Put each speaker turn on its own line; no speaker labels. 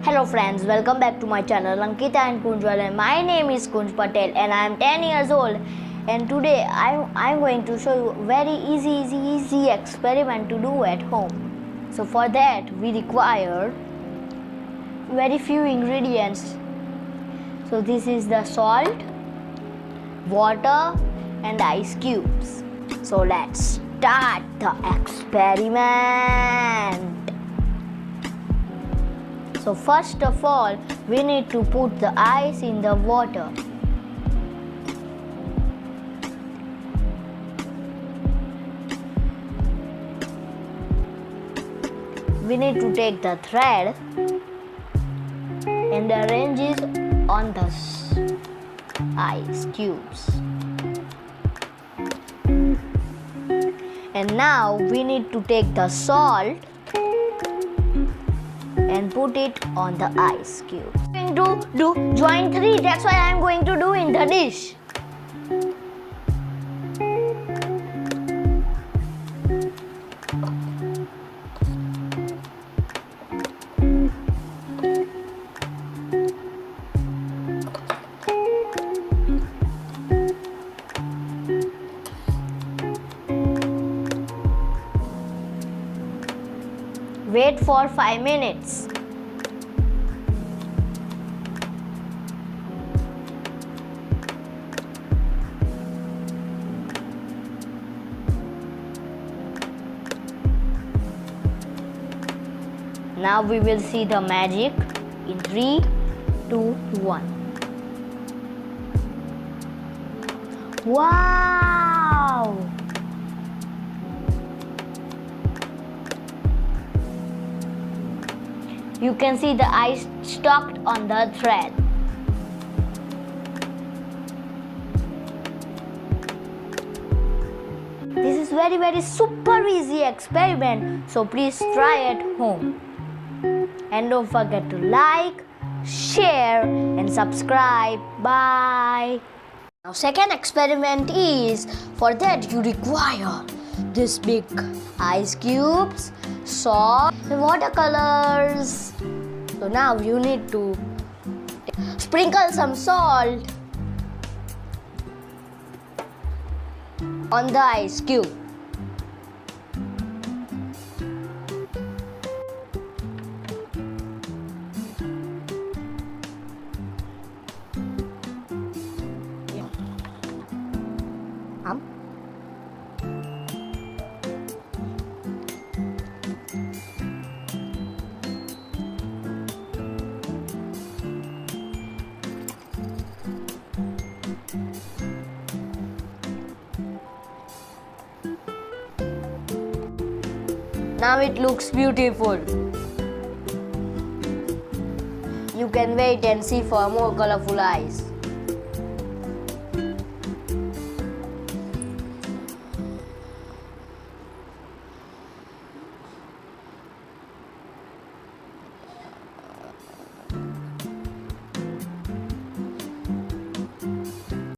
Hello friends, welcome back to my channel Ankita and Kunjwal, and my name is Kunj Patel and I am 10 years old, and today I'm going to show you a very easy experiment to do at home. So for that we require very few ingredients. So this is the salt, water and ice cubes. So let's start the experiment. So first of all, we need to put the ice in the water. We need to take the thread and arrange it on the ice cubes. And now we need to take the salt and put it on the ice cube. I'm going to do joint 3, that's why I'm going to do in the dish. Wait for 5 minutes. Now we will see the magic in 3, 2, 1. Wow! You can see the ice stuck on the thread. This is very super easy experiment, so please try at home. And don't forget to like, share and subscribe. Bye. Now second experiment is, for that you require this big ice cubes, salt and watercolors. So now you need to sprinkle some salt on the ice cube. Now it looks beautiful. You can wait and see for more colorful eyes.